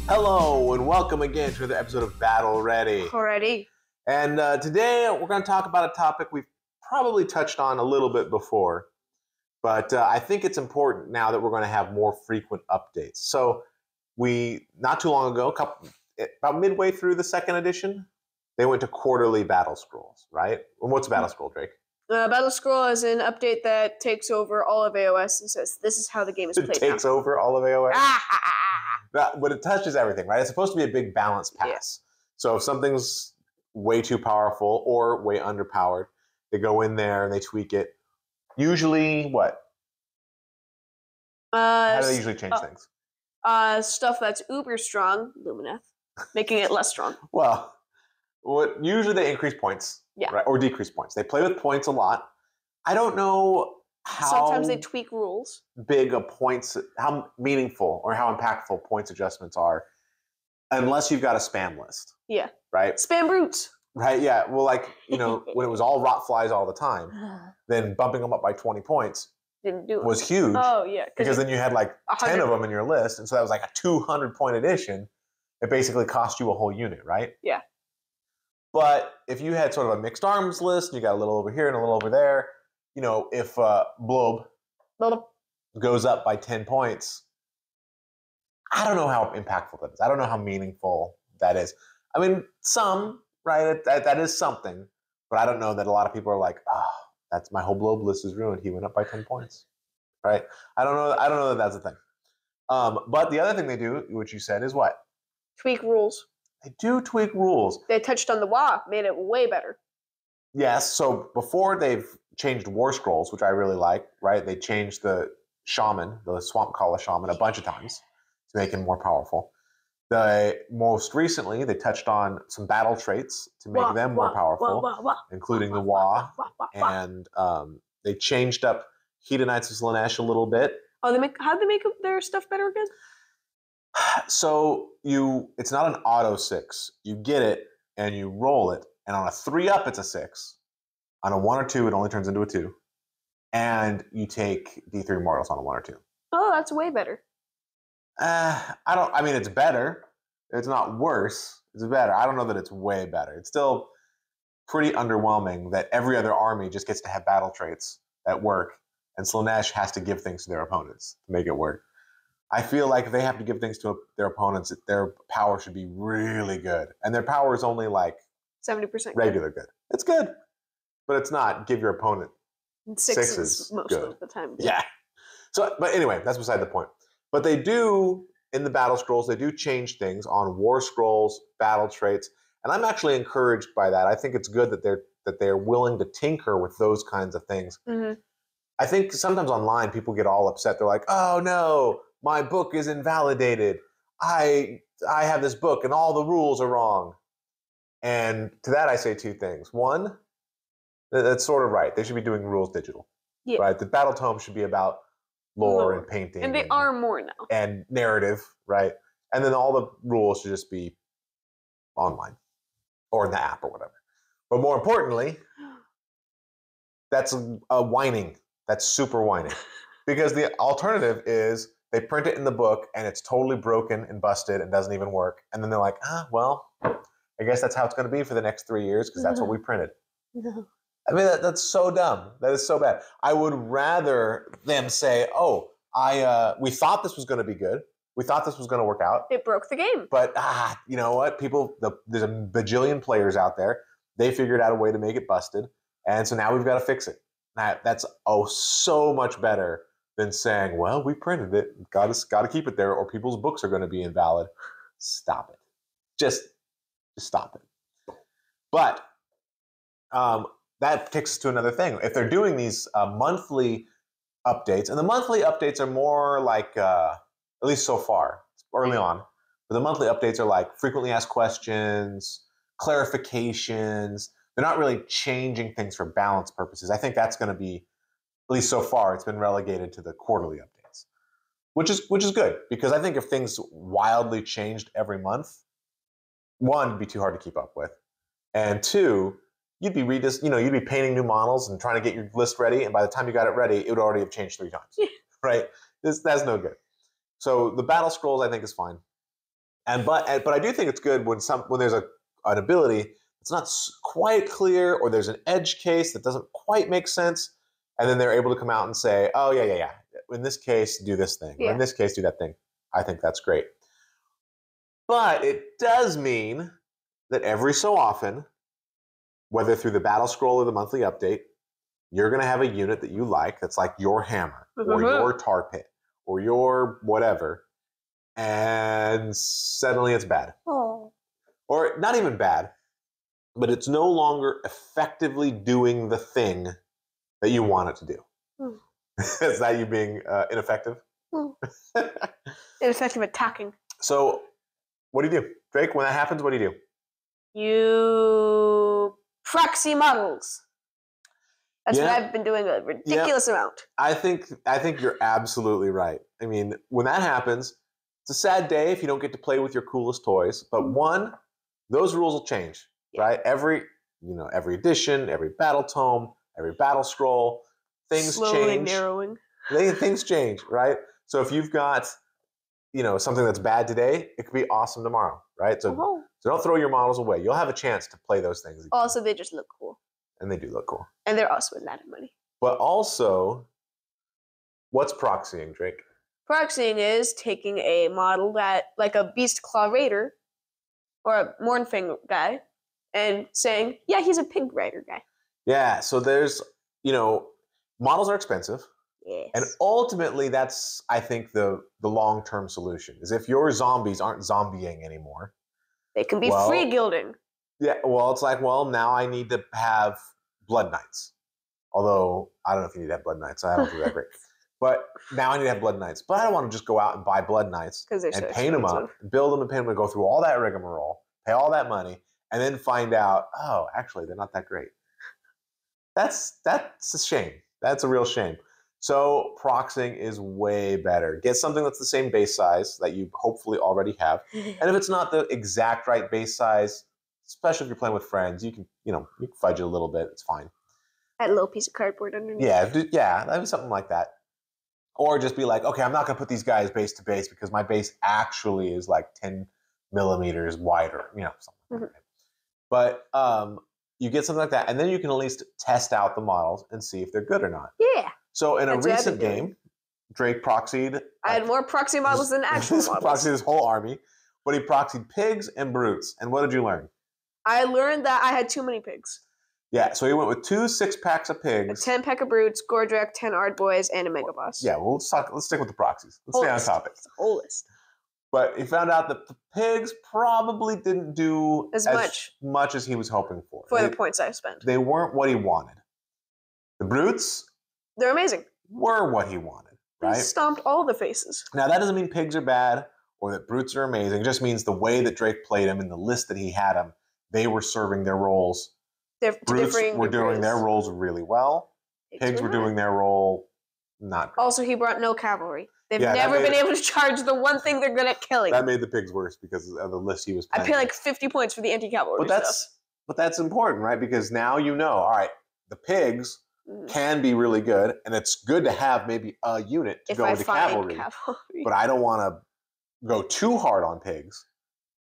Hello and welcome again to the episode of Battle Ready. Already. And today we're going to talk about a topic we've probably touched on a little bit before, but I think it's important now that we're going to have more frequent updates. So not too long ago, about midway through the second edition, they went to quarterly battle scrolls, right? And what's a battle scroll, Drake? Battle Scroll is an update that takes over all of AOS and says, this is how the game is played. It takes over all of AOS? But it touches everything, right? It's supposed to be a big balance pass. Yeah. So if something's way too powerful or way underpowered, they go in there and they tweak it. Usually, what? How do they usually change things? Stuff that's uber strong, Lumineth, making it less strong. Well, usually they increase points, right? Or decrease points. They play with points a lot. I don't know how sometimes they tweak rules. How meaningful or how impactful points adjustments are, unless you've got a spam list. Yeah. Right? Spam brutes. Right, yeah. Well, when it was all rot flies all the time, then bumping them up by 20 points was huge. Oh, yeah. Because then you had 10 of them in your list, and so that was like a 200-point addition. It basically cost you a whole unit, right? Yeah. But if you had sort of a mixed arms list, and you got a little over here and a little over there, if Blob goes up by 10 points, I don't know how impactful that is. I don't know how meaningful that is. I mean, right? That is something, but I don't know that a lot of people are like, oh, that's my whole Blob list is ruined. He went up by 10 points, right? I don't know that that's a thing. But the other thing they do, which you said, is what? Tweak rules. They do tweak rules. They touched on the WA, made it way better. Yes, so before they've changed War Scrolls, which I really like, right? They changed the Shaman, the Swamp Kala Shaman, a bunch of times to make him more powerful. Most recently, they touched on some battle traits to make them more powerful, including the Wa, and they changed up Hedonites of Slaanesh a little bit. Oh, how'd they make their stuff better again? So it's not an auto 6. You get it and you roll it, and on a 3-up, it's a 6. On a 1 or 2, it only turns into a 2. And you take D3 mortals on a 1 or 2. Oh, that's way better. It's better. It's not worse. It's better. I don't know that it's way better. It's still pretty underwhelming that every other army just gets to have battle traits that work, and Slaanesh has to give things to their opponents to make it work. I feel like if they have to give things to their opponents, their power should be really good. And their power is only 70% regular good. It's good, but it's not give your opponent sixes most good. Of the time. Yeah. So, but anyway, that's beside the point. But they do, in the battle scrolls, they do change things on War Scrolls, battle traits, and I'm actually encouraged by that. I think it's good that they're willing to tinker with those kinds of things. Mm-hmm. I think sometimes online people get all upset. They're like, "Oh no, my book is invalidated. I have this book and all the rules are wrong." And to that I say two things. One, that's sort of right. They should be doing rules digital. Yeah. Right? The battle tome should be about lore and painting. And they are more now. And narrative, right? And then all the rules should just be online or in the app or whatever. But more importantly, that's a whining. That's super whining. Because the alternative is they print it in the book and it's totally broken and busted and doesn't even work. And then they're like, well, I guess that's how it's going to be for the next 3 years because that's what we printed. No. I mean, that's so dumb. That is so bad. I would rather them say, we thought this was going to be good. We thought this was going to work out. It broke the game. But, you know what? There's a bajillion players out there. They figured out a way to make it busted. And so now we've got to fix it. That's so much better than saying, well, we printed it. Got to keep it there or people's books are going to be invalid. Stop it. Just stop it. But that takes us to another thing. If they're doing these monthly updates, and the monthly updates are more like, at least so far, early on, but the monthly updates are like frequently asked questions, clarifications. They're not really changing things for balance purposes. I think that's going to be, at least so far, it's been relegated to the quarterly updates, which is good because I think if things wildly changed every month, one, it'd be too hard to keep up with, and two, you'd be painting new models and trying to get your list ready, and by the time you got it ready, it would already have changed 3 times, right? That's no good. So the battle scrolls, I think, is fine. but I do think it's good when there's an ability it's not quite clear, or there's an edge case that doesn't quite make sense, and then they're able to come out and say, oh yeah. In this case, do this thing. Or in this case, do that thing. I think that's great. But it does mean that every so often, whether through the battle scroll or the monthly update, you're going to have a unit that you like that's like your hammer or your tar pit or your whatever, and suddenly it's bad. Oh. Or not even bad, but it's no longer effectively doing the thing that you want it to do. Is that you being ineffective? Ineffective attacking. So what do you do? Drake, when that happens, what do you do? You proxy models. That's what I've been doing a ridiculous amount. I think you're absolutely right. I mean, when that happens, it's a sad day if you don't get to play with your coolest toys. But one, those rules will change, right? Every edition, every battle tome, every battle scroll, things slowly change. Narrowing. Things change, right? So if you've got, something that's bad today, it could be awesome tomorrow, right? So don't throw your models away. You'll have a chance to play those things again. Also, they just look cool. And they do look cool. And they're also a lot of money. But also, what's proxying, Drake? Proxying is taking a model that, like a Beast Claw Raider or a Mournfang guy, and saying, yeah, he's a Pig Rider guy. Yeah, so there's, models are expensive. Yes. And ultimately, that's, I think, the long-term solution, is if your zombies aren't zombieing anymore. They can be free gilding. Yeah, well, it's like, now I need to have Blood Knights. Although, I don't know if you need to have Blood Knights. I don't think that great. But now I need to have Blood Knights. But I don't want to just go out and buy Blood Knights and paint them up, and build them and paint them and go through all that rigmarole, pay all that money, and then find out, oh, actually, they're not that great. That's a shame. That's a real shame. So proxying is way better. Get something that's the same base size that you hopefully already have. And if it's not the exact right base size, especially if you're playing with friends, you can fudge it a little bit. It's fine. Add a little piece of cardboard underneath. Yeah, that'd be something like that. Or just be like, okay, I'm not going to put these guys base to base because my base actually is like 10 millimeters wider, something like that. But you get something like that, and then you can at least test out the models and see if they're good or not. Yeah. So in a recent game, Drake proxied. I had more proxy models than actual models. Proxied his whole army, but he proxied pigs and brutes. And what did you learn? I learned that I had too many pigs. Yeah, so he went with 2 6-packs of pigs, a 10-pack of brutes, Gordrakk, 10 Ardboys, and a Mega Boss. Yeah, well, let's stick with the proxies. Let's stay on topic. It's a whole list. But he found out that the pigs probably didn't do as much as he was hoping for. For the points I spent. They weren't what he wanted. The brutes, they're amazing. Were what he wanted, right? He stomped all the faces. Now, that doesn't mean pigs are bad or that brutes are amazing. It just means the way that Drake played them and the list that he had them, they were serving their roles. Brutes were doing their roles really well. Pigs were doing their role not great. Also, he brought no cavalry. They've never been able to charge the one thing they're good at killing. That made the pigs worse because of the list he was playing. I pay like 50 points for the anti-cavalry stuff. But that's important, right? Because now all right, the pigs can be really good, and it's good to have maybe a unit to go into cavalry. But I don't want to go too hard on pigs,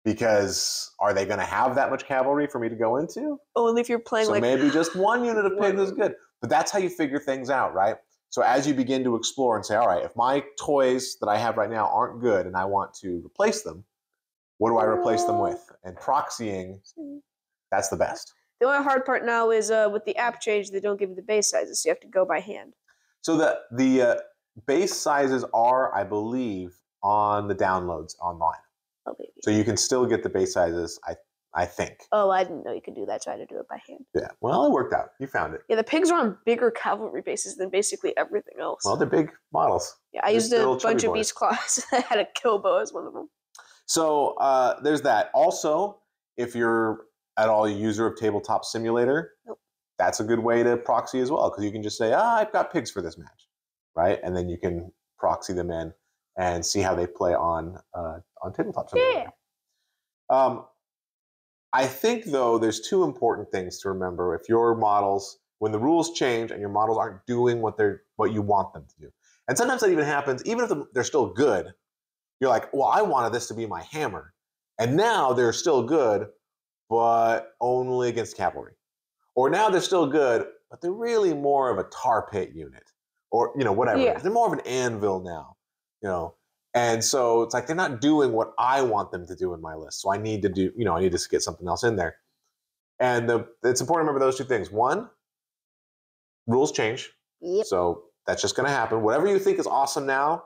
because are they going to have that much cavalry for me to go into? Only if you're playing so maybe just one unit of pigs is good. But that's how you figure things out, right? So as you begin to explore and say, all right, if my toys that I have right now aren't good and I want to replace them, what do I replace them with? And proxying, that's the best. The only hard part now is with the app change, they don't give you the base sizes, so you have to go by hand. So the base sizes are, I believe, on the downloads online. Oh, baby. So you can still get the base sizes, I think. Oh, I didn't know you could do that, so I had to do it by hand. Yeah, well, it worked out. You found it. Yeah, the pigs are on bigger cavalry bases than basically everything else. Well, they're big models. Yeah, I used a bunch of Beast Claws. I had a Kilbo as one of them. So there's that. Also, if you're at all a user of Tabletop Simulator, that's a good way to proxy as well, because you can just say, I've got pigs for this match, right? And then you can proxy them in and see how they play on Tabletop Simulator. Yeah. I think, though, there's 2 important things to remember if your models, when the rules change and your models aren't doing what you want them to do. And sometimes that even happens, even if they're still good. You're like, well, I wanted this to be my hammer, And now they're still good, but only against cavalry. Or now they're still good, but they're really more of a tar pit unit. Or, whatever it Yeah. is. They're more of an anvil now, And so it's like they're not doing what I want them to do in my list. So I need to I need to get something else in there. And it's important to remember those two things. One, rules change. Yep. So that's just going to happen. Whatever you think is awesome now,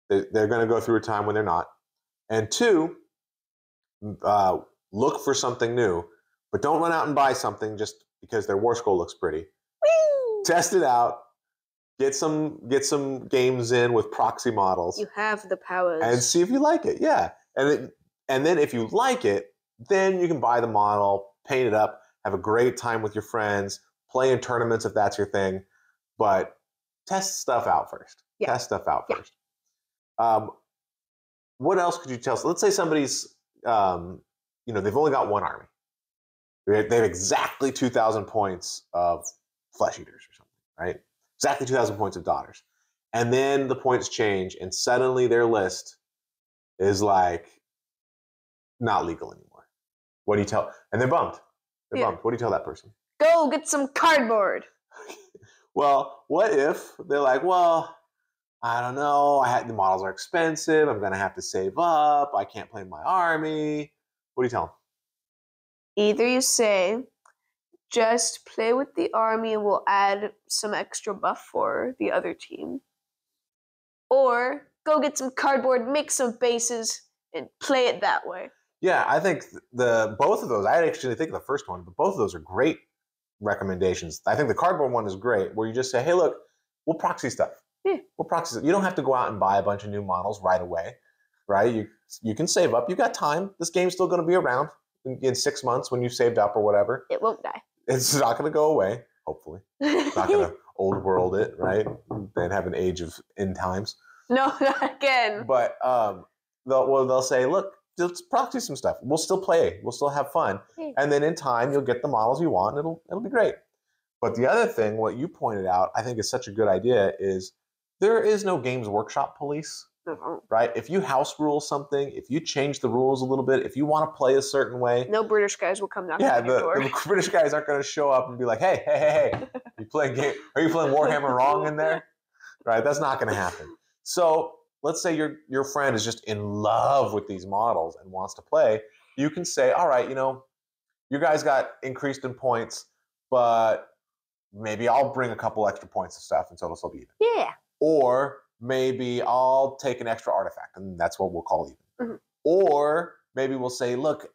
they're going to go through a time when they're not. And two, look for something new, but don't run out and buy something just because their war scroll looks pretty. Woo! Test it out. Get some games in with proxy models. You have the powers. And see if you like it. Yeah. And then if you like it, then you can buy the model, paint it up, have a great time with your friends, play in tournaments if that's your thing. But test stuff out first. Yeah. Test stuff out first. What else could you tell? So let's say somebody's, they've only got one army. They have exactly 2,000 points of flesh eaters or something, right? Exactly 2,000 points of daughters. And then the points change, and suddenly their list is like not legal anymore. What do you tell? And they're bummed. They're bummed. What do you tell that person? Go get some cardboard. Well, what if they're like, well, I don't know. The models are expensive. I'm going to have to save up. I can't play my army. What do you tell them? Either you say, just play with the army and we'll add some extra buff for the other team. Or go get some cardboard, make some bases, and play it that way. Yeah, I think both of those, I actually think the first one, but both of those are great recommendations. I think the cardboard one is great, where you just say, hey, look, we'll proxy stuff. Yeah. We'll proxy stuff. You don't have to go out and buy a bunch of new models right away, right? You can save up. You got time. This game's still going to be around in 6 months when you've saved up or whatever. It won't die. It's not going to go away, hopefully. It's not going to old world it, right? And have an age of end times. No, not again. But they'll say, look, let's proxy some stuff. We'll still play. We'll still have fun. And then in time, you'll get the models you want, and it'll be great. But the other thing, what you pointed out, I think is such a good idea, is there is no Games Workshop police. Right? If you house rule something, if you change the rules a little bit, if you want to play a certain way, no British guys will come knocking on your door. The British guys aren't going to show up and be like, hey, are you playing Warhammer wrong in there? Right? That's not going to happen. So let's say your friend is just in love with these models and wants to play. You can say, all right, you guys got increased in points, but maybe I'll bring a couple extra points of stuff and so it'll still be even. Yeah. Or maybe I'll take an extra artifact, and that's what we'll call even. Mm-hmm. Or maybe we'll say, look,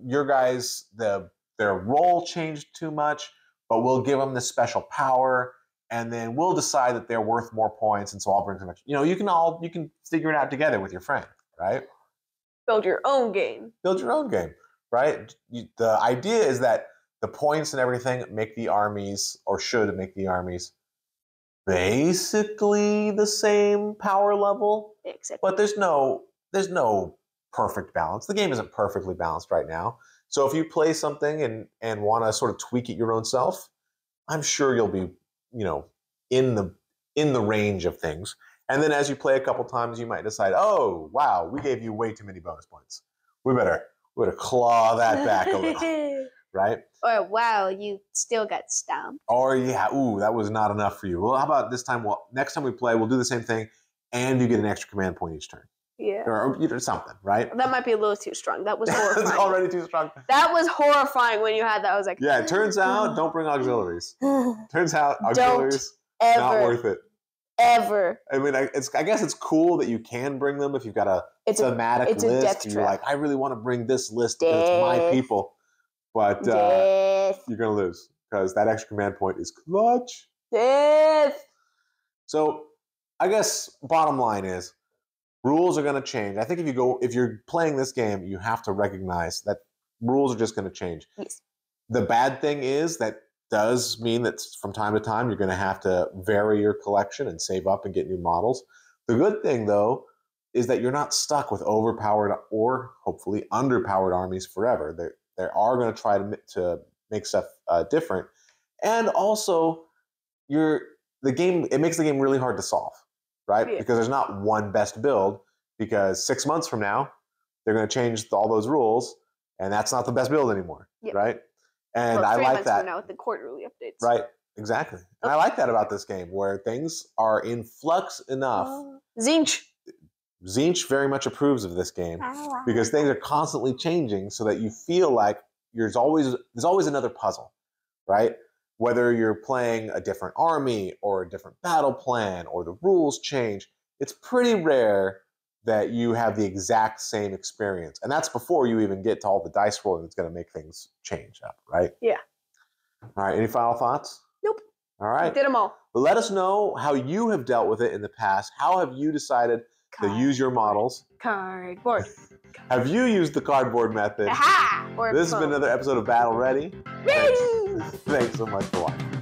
your guys, their role changed too much, but we'll give them this special power, and then we'll decide that they're worth more points, and so I'll bring some extra. You can figure it out together with your friend, right? Build your own game. Build your own game, right? The idea is that the points and everything make the armies, or should make the armies, basically the same power level. Exactly. But there's no perfect balance. The game isn't perfectly balanced right now. So if you play something and want to sort of tweak it your own self, I'm sure you'll be, in the range of things. And then as you play a couple times, you might decide, oh wow, we gave you way too many bonus points. We better claw that back a little. Right? Or wow, you still got stomped. Or yeah, ooh, that was not enough for you. Well, how about this time? Well, next time we play, we'll do the same thing, and you get an extra command point each turn. Yeah. Or something, right? That might be a little too strong. That was horrifying. It's already too strong. That was horrifying when you had that. I was like, yeah, it turns out don't bring auxiliaries. Turns out auxiliaries not worth it. Ever. I mean, I guess it's cool that you can bring them if you've got a thematic list. You're like, I really want to bring this list because it's my people. But you're going to lose because that extra command point is clutch. Death. So I guess bottom line is rules are going to change. I think if you're playing this game, you have to recognize that rules are just going to change. Yes. The bad thing is that does mean that from time to time you're going to have to vary your collection and save up and get new models. The good thing, though, is that you're not stuck with overpowered or hopefully underpowered armies forever. They are going to try to make stuff different, and also it makes the game really hard to solve, right? Yeah. Because there's not one best build. Because 6 months from now, they're going to change all those rules, and that's not the best build anymore, Yep. right? And Well, I 3 like months that. from now with the quarterly updates. Right, exactly. And I like that about this game, where things are in flux enough. Zinch. Zinch very much approves of this game because things are constantly changing, so that you feel like there's always another puzzle, right? Whether you're playing a different army or a different battle plan or the rules change, it's pretty rare that you have the exact same experience. And that's before you even get to all the dice rolling that's going to make things change up, right? Yeah. All right, any final thoughts? Nope. All right. Did them all. Let us know how you have dealt with it in the past. How have you decided to use your models? Cardboard. Have you used the cardboard method? Aha! Or This has been another episode of Battle Ready. Ready! Thanks so much for watching.